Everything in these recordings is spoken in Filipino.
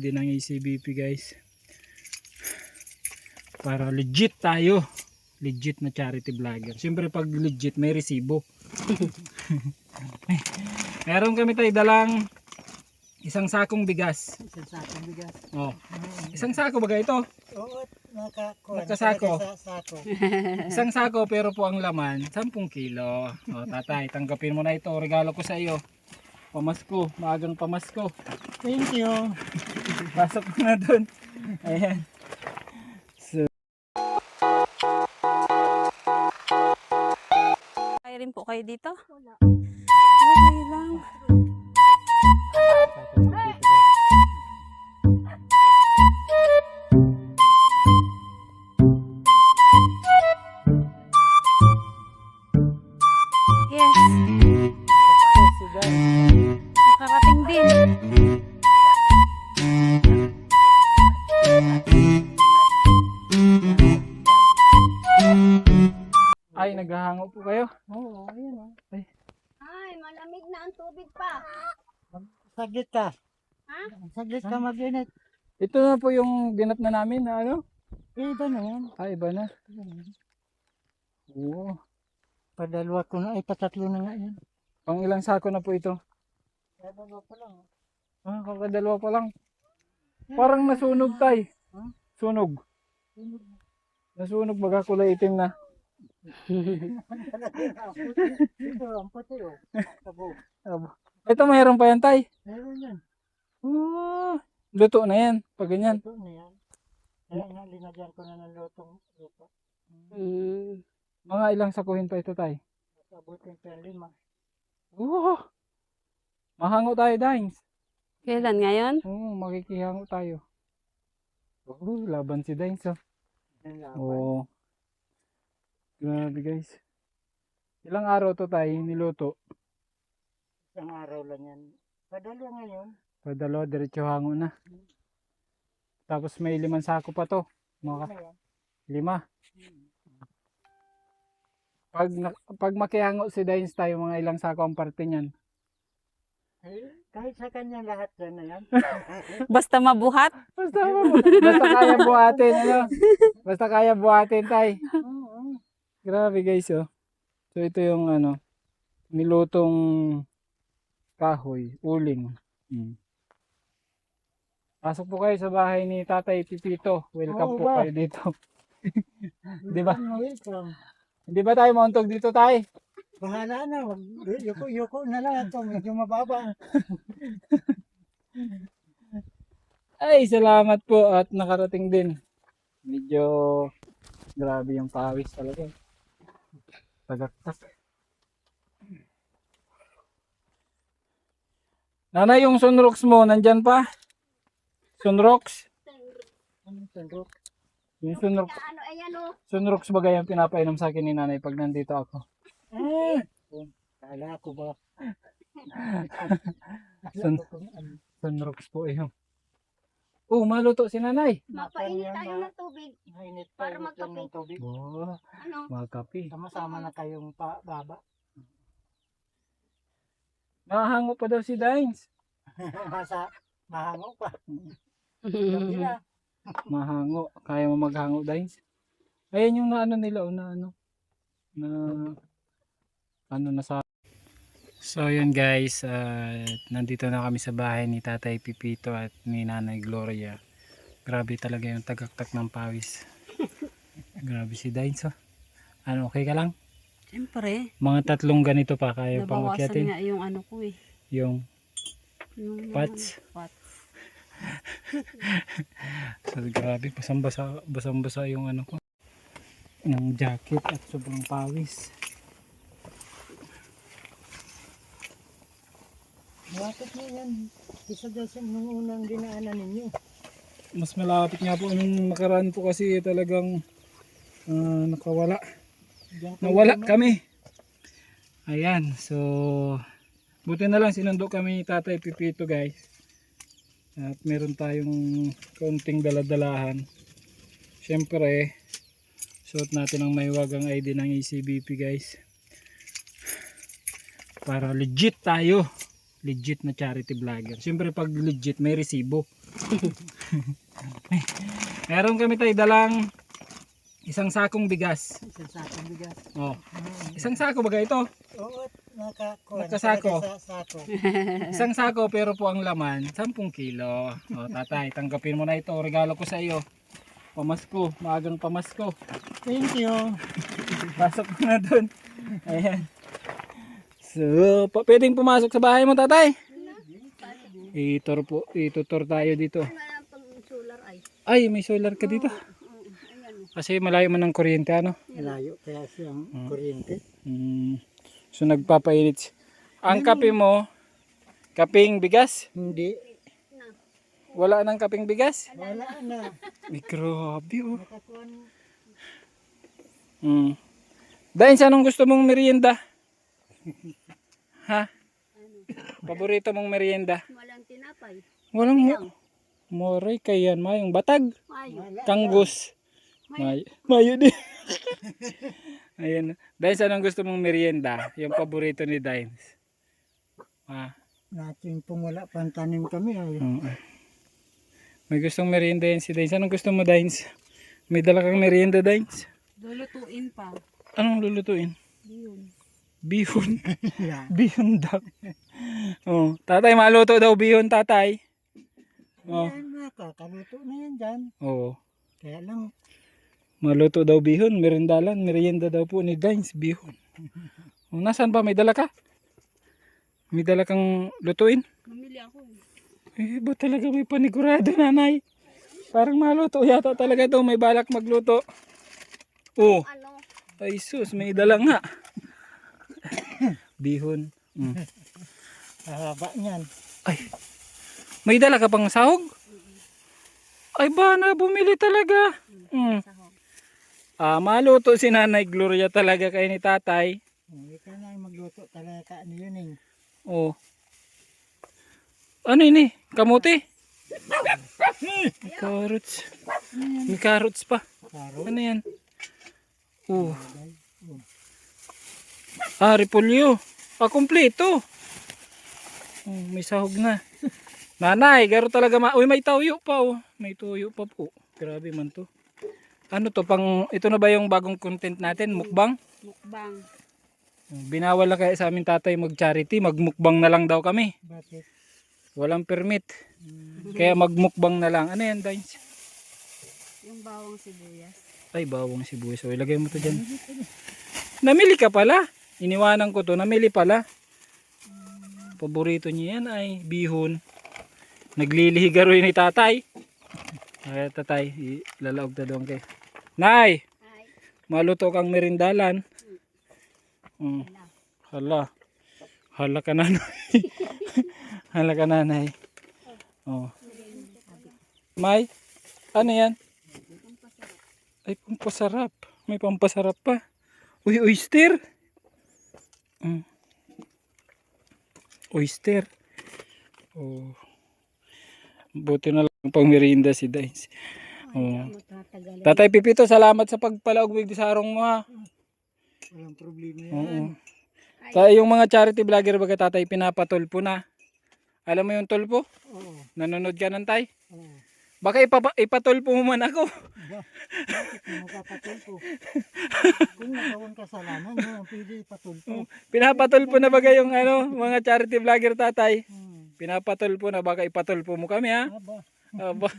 Din ng ACBP guys. Para legit tayo. Legit na charity vlogger. Siyempre pag legit may resibo. Meron kami tayo dalang isang sakong bigas. Isang sakong bigas. Oh. Isang sako ba ito? Oo, Nakasako. Sako. Isang sako pero po ang laman 10 kilo. Oh, tatay, tanggapin mo na ito. Regalo ko sa iyo. Pamasko, maagang pamasko. Thank you. Pasok ko na dun. Ayan. So, Kaya rin po kayo dito? Wala. Okay lang. Yes. Nakarating din. ay, naghahango po kayo. Oo, ayun o. Ay, malamig na ang tubig pa. Saglit ka. Ha? Saglit ka mag-init. Ito na po yung ginat na namin na ano? Iba na yan. Ay, iba na. Oo. Padalwa ko na, ay patatlo na nga yan. Pang ilang sako na po ito? Padalwa pa lang. Ah, kakadalawa pa lang. Parang nasunog tay. Huh? Sunog. Nasunog baga kulay itim na. Ito, ang puti o. Tabo. Ito mayroon pa yan tay. Meron yan. Oh, luto na yan. Pag ganyan. Ito na yan. Kaya nga, linagyan ko na ng lutong luto. Mga ilang sakuhin pa ito tay. Abutin pa yung 5. Oh, mahango tayo Dines. Kailan ngayon? Oo, makikihango tayo. Oh, laban si Dines oh. Yan lang. Oo. Grabe guys. Ilang araw to tayo niluto? Isang araw lang yan. Padalwa ngayon. Padalo, diretso hango na. Tapos may 5 sako pa to. Mga 5. Pag makihango si Dines tayo, mga ilang sako ang parte niyan. Kahit sa kanya lahat yan na yan. Basta mabuhat? Basta kaya buhatin, ano? Basta kaya buhatin tay. Oo. Grabe guys oh. So ito yung ano, nilutong kahoy, uling. Pasok po kayo sa bahay ni Tatay Pipito. Welcome Oo po ba? kayo dito. Di ba? Welcome. Hindi ba tayo mauntog dito tay? Bahala na. Yuko na lang ito. Medyo mababa. Ay, salamat po at nakarating din. Medyo grabe yung pawis talaga. Tagaktak. Nanay, yung sunrocks mo, nandyan pa? Sunrocks? Anong sandok? Yung sunrocks, Ano, ayan o. sunrocks bagay ang pinapainom sa akin ni nanay pag nandito ako. Kala ko ba? Sunrocks po yun. Oh, maluto si nanay. Mapainit tayo ng tubig. Mainit Para pa magkape. ng tubig. Oh, Ano? magkape. Sama-sama na kayong baba. Nakahango pa daw si Dines. Masa mahango pa. Gabi na. Mahango. Kaya mo maghango, Dines? Ayan yung naano nila, na sa... So yun guys, nandito na kami sa bahay ni Tatay Pipito at ni Nanay Gloria. Grabe talaga yung tagaktak ng pawis. Grabe si Dines oh. Ano, okay ka lang? Siyempre. Mga 3 ganito pa kaya pang Nabawasan akyatin. nga yung ano ko eh. Yung Yung Pats. Pats. So, grabe, basang-basa yung ano ko. Yung jacket at sobrang pawis. Bakit mo yan? Isa daw sa nung unang dinaanan ninyo. Mas malapit nga po nung nakaraan po kasi talagang nakawala. Nawala kami. Ayan, so buti na lang sinundo kami ni Tatay Pipito guys. At meron tayong kaunting daladalahan. Siyempre, suot natin ang mahiwagang ID ng ACBP guys. Para legit tayo. legit na charity vlogger. Siyempre pag legit may resibo. Meron kami tayo dalang isang sakong bigas. Isang sakong bigas. Oh. Isang sako ba ito? Oo, Nakasako. Sa sako. Isang sako pero po ang laman 10 kilo. O tatay, tanggapin mo na ito. Regalo ko sa iyo. Pamasko, maagang pamasko. Thank you. Pasok mo na dun. Ayan. So, pwedeng pumasok sa bahay mo tatay. Itutor tayo dito. Ano pang solar ay? Ay, may solar ka dito. Kasi malayo man ng kuryente ano. Malayo kaya siyang kuryente. So nagpapainit. Ang kape mo, kaping bigas? Hindi. Wala nang kaping bigas? Wala na. Ay, grabe oh. Nakakuan. Dahil sa anong gusto mong merienda? Ha? Paborito mong merienda? Walang tinapay. Walang mo. Moray kayan, mayong batag. Mayo. Kanggus. Mayo din. Ayan. Dahil sa anong gusto mong merienda? Yung paborito ni Dines. Ha? Nating pong wala pang tanim kami ay. May gustong merienda yan si Dines. Anong gusto mo, Dines? May dala kang merienda, Dines? Lulutuin pa. Anong lulutuin? Yun. Bihon. Yeah. Bihon daw. Oh, tatay, maluto daw bihon, tatay. Oh. Yan, nakakaluto na yan dyan. Oo. Kaya lang, Maluto daw bihon, merindalan, merienda daw po ni Dines, bihon. Oh, nasaan ba? May dala ka? May dala kang lutuin? Mamili ako. Ba talaga may panigurado, nanay? Parang maluto yata talaga daw, may balak magluto. Oh, Ano? ay sus, may dala nga. Bihon. haba niyan. Ay, may dala ka pang sahog? Ay ba na, bumili talaga. Maluto si Nanay Gloria talaga kay ni tatay. Ikaw na yung magluto talaga ka ano yun eh. Oh. Ano ini? Kamote? May carrots. May carrots pa. Karo. Ano yan? Oh. Repolyo. Kompleto. Oh, may sahog na. Nanay, garo talaga uy, may tuyo pa oh. May tuyo pa po. Grabe man to. Ano to ito na ba yung bagong content natin? Mukbang? Mukbang. Binawal na kaya sa amin tatay mag-charity. Magmukbang na lang daw kami. Bakit? Walang permit. Kaya magmukbang na lang. Ano yan, Dines? Yung bawang sibuyas. Ay, bawang sibuyas. So, ilagay mo to dyan. Namili ka pala. Iniwanan ko to. Namili pala. Paborito niya yan ay bihon. Naglilihiga rin ni tatay. Ay, tatay. Lalaog na doon kay. Nay! Ay. Maluto kang merindalan. Hala. Hala ka nanay. Hala ka nanay. Oh. May, ano yan? Ay, pampasarap. May pampasarap pa. Uy, oyster. Oyster. Oh. Buti na lang pang merienda si Dines. Oh. Tatay Pipito, salamat sa pagpalaugwig sa sarong mo ha. Walang problema yan. Oo. Kaya yung mga charity vlogger baga tatay pinapatulpo na. Alam mo yung tulpo? Oo. Nanonood ka ng tay? Oo. Baka ipatulpo mo man ako. Bakit mo kapatulpo? Kung nagawang kasalanan mo, pwede patulpo. Pinapatulpo na baga yung mga charity vlogger tatay. Hmm. Pinapatulpo na baka ipatulpo mo kami ha. Aba. Aba.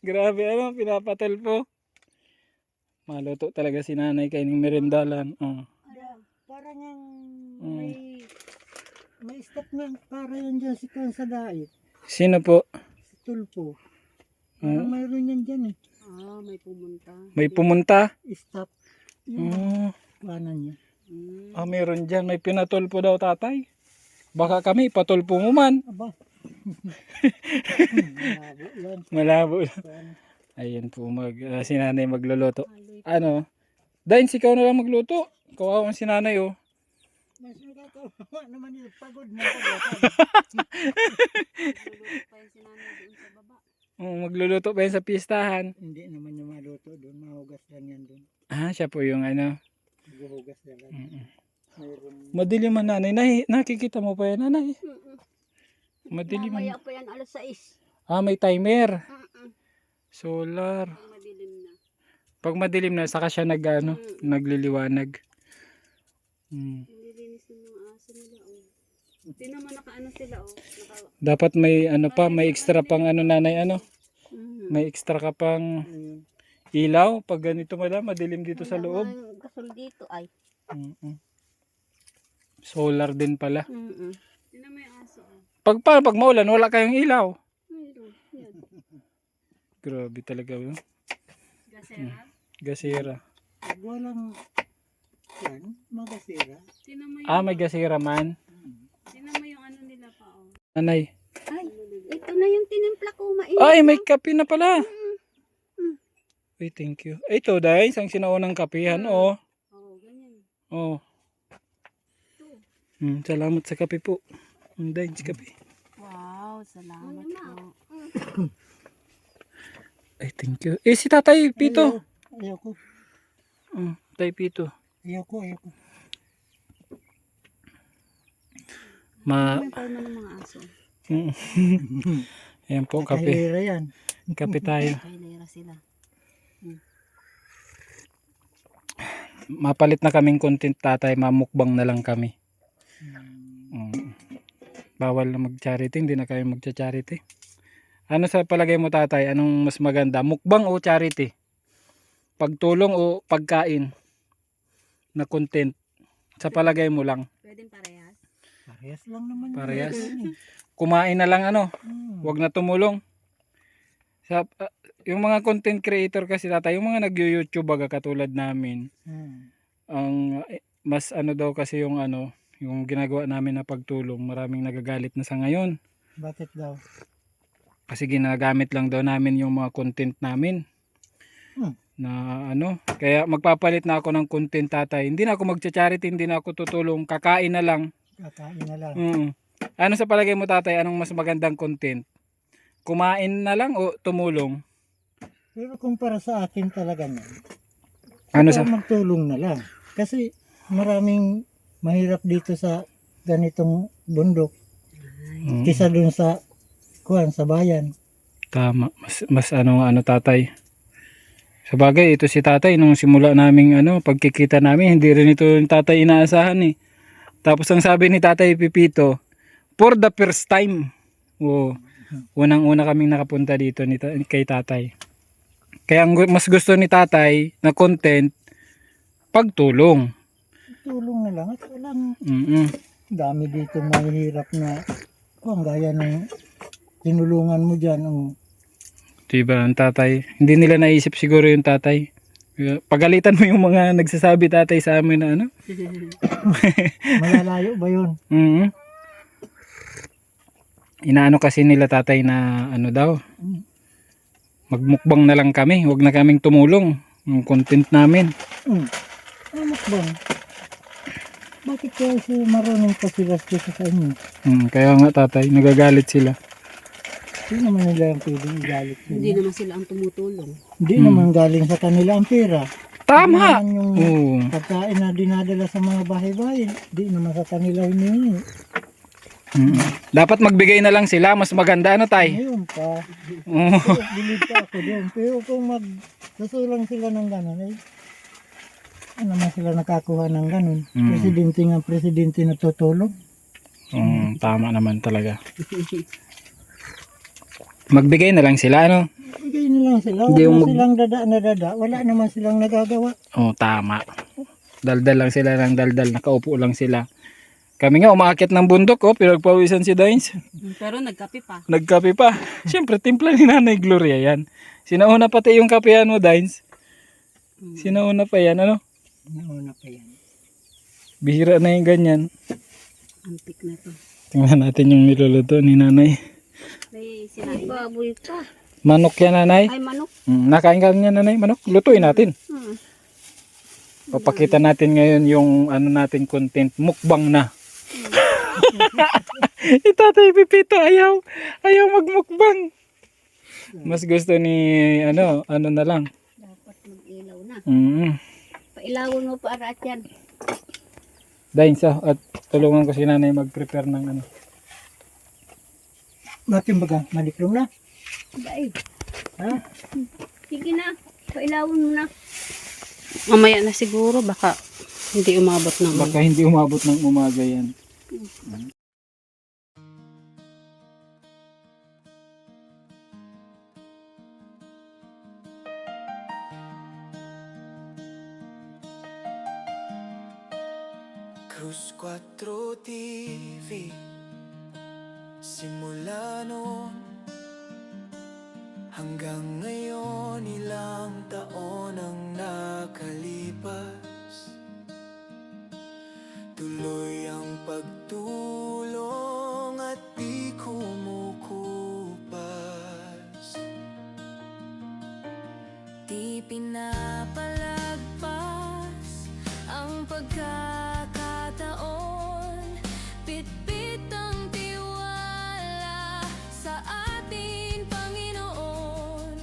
Grabe pinapatulpo. Maluto talaga si nanay kay ng merendalan. Parang yung may step nga para yan dyan si Kwan sa dait. Sino po? Si Tulpo. Parang mayroon yan dyan eh. May pumunta. May pumunta? Stop. Yung Oh. kanan niya. Meron dyan. May pinatulpo daw tatay. Baka kami ipatulpo mo man. Aba. Malabo yan. Malabo. Kwan. Ayan po si nanay magluluto. Dahil ikaw na lang magluto. Kawawan si nanay oh. Mas nakakawa naman yun. Pagod na paglakad. Luluto pa yung sinanay doon sa baba. Magluluto pa yan sa pistahan. Hindi naman yung maluto doon. Mahugas lang yan doon. Siya po yung Mahugas lang. Mayroon. Madilim man nanay. Nakikita mo pa yan nanay? Mm-mm. Madilim man. Mamaya pa yan, alas 6. May timer. Mm-mm. Solar. Pag madilim na. Pag madilim na, saka siya nagliliwanag. Nililinis ng mga aso nila, oh. Hindi naman nakaano sila, oh. Dapat may may extra pang nanay Mm. May extra ka pang ilaw pag ganito madilim dito sa loob. Ang gasol dito ay. Solar din pala. Tingnan mo yung aso, oh. Pag maulan, wala kayong ilaw. Mayroon. Yan. Grabe talaga yun. Gasera. Gasera. Pag walang yan, magasira. Tingnan mo yung, May gasera man. tingnan mo yung ano nila pa, oh. Nanay. Ay, ito na yung tinimpla ko, mainit. Ay, may kape na pala. Uy, thank you. Ito dahil isang sinaunang kapihan, oh. Oh, ganyan. Oh. Salamat sa kape po. Dahil sa kape. Wow, salamat po. Ay, thank you. Si Tatay Pito. Ayoko. Tatay Pito. Ayoko. May palma ng mga aso. Ayan po, kape. Nakahira yan. Kape tayo. Kailera sila. Mapalit na kaming content tatay, mamukbang na lang kami. Bawal na mag-charity, hindi na kayo mag-charity. Ano sa palagay mo tatay, anong mas maganda? Mukbang o charity? Pagtulong o pagkain na content? Sa palagay mo lang. Pwedeng parehas. Parehas lang naman. yun. Parehas. Yun eh. Kumain na lang Hmm. wag na tumulong. Yung mga content creator kasi tatay, yung mga nag-YouTube baga katulad namin, ang mas daw kasi yung yung ginagawa namin na pagtulong, maraming nagagalit na sa ngayon. Bakit daw? Kasi ginagamit lang daw namin yung mga content namin. Na kaya magpapalit na ako ng content tatay. Hindi na ako magcha-charity, hindi na ako tutulong, kakain na lang. Kakain na lang. Ano sa palagay mo tatay, anong mas magandang content? Kumain na lang o tumulong? Pero kung para sa akin talaga na, Ano sa magtulong na lang. Kasi maraming mahirap dito sa ganitong bundok. Kisa dun sa sa bayan. Tama, mas tatay. Sa bagay, ito si tatay nung simula naming pagkikita namin, hindi rin ito yung tatay inaasahan eh. Tapos ang sabi ni Tatay Pipito, for the first time. Unang-una kaming nakapunta dito kay tatay. Kaya ang mas gusto ni tatay na content, pagtulong. Tulong na lang at walang Mm-mm. dami dito mahirap na gaya ng tinulungan mo dyan. Diba ang tatay? Hindi nila naisip siguro yung tatay. Pagalitan mo yung mga nagsasabi tatay sa amin na Malalayo ba yun? Mm-hmm. Inaano kasi nila tatay na daw. Magmukbang na lang kami, wag na kaming tumulong. Yung content namin. Mukbang. Bakit kaya si marunong pasigas dito sa inyo? Kaya nga tatay, nagagalit sila. Hindi naman nila yung pwedeng igalit sila. Hindi naman sila ang tumutulong. Hindi naman galing sa kanila ang pera. Tama! Hindi naman yung pagkain na dinadala sa mga bahay-bahay. Hindi naman sa kanila hinihingi. Dapat magbigay na lang sila, mas maganda tay? Ngayon pa. Bilib pa ako doon. Pero kung magsusulang sila ng gano'n, ano naman sila nakakuha ng gano'n. Presidente na tutulong. Tama naman talaga. Magbigay na lang sila, Bigay na lang sila. Wala silang dada. Wala naman silang nagagawa. Tama. Daldal lang sila ng daldal. Nakaupo lang sila. Kami nga umaakit ng bundok, pinagpawisan si Dines. Pero nagkape pa. Nagkape pa. Siyempre, timpla ni Nanay Gloria yan. Sinauna pati yung kapehan mo, Dines. Sinauna pa yan, Nauna pa yan. Bihira na yung ganyan. Antik na to. Tingnan natin yung niluluto ni Nanay. May sinain. Baboy pa. Manok yan, Nanay. Ay, manok. Nakain ka niya, Nanay, manok. Lutuin natin. Papakita natin ngayon yung natin content. Mukbang na. Tatay Pipito ayaw magmukbang. Mas gusto ni ano na lang. Dapat mag-ilaw na. Mm. Pailawin mo para at yan. Dainsa at tulungan ko si nanay mag-prepare ng ano. Bakit baga? Maliklong na? Dai. Ha? Sige na. Pailawin mo na. Mamaya na siguro, baka hindi umabot ng Baka hindi umabot ng umaga yan. Cruz 4 TV. Simula noon hanggang ngayon, ilang taon ang nakalipas. Tuloy ang pagtulong at di kumukupas. Di pinapalagpas ang pagkakataon. Bitbit ang tiwala sa atin, Panginoon,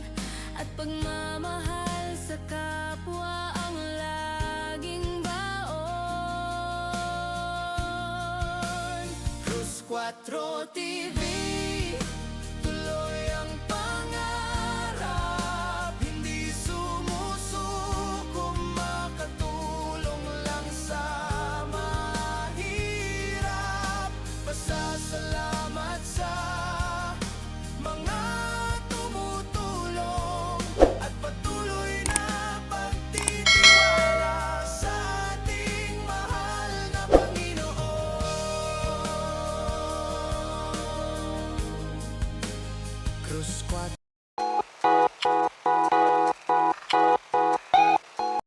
at pagmamahal sa kapwa ang laging baon. Cruz 4 TV.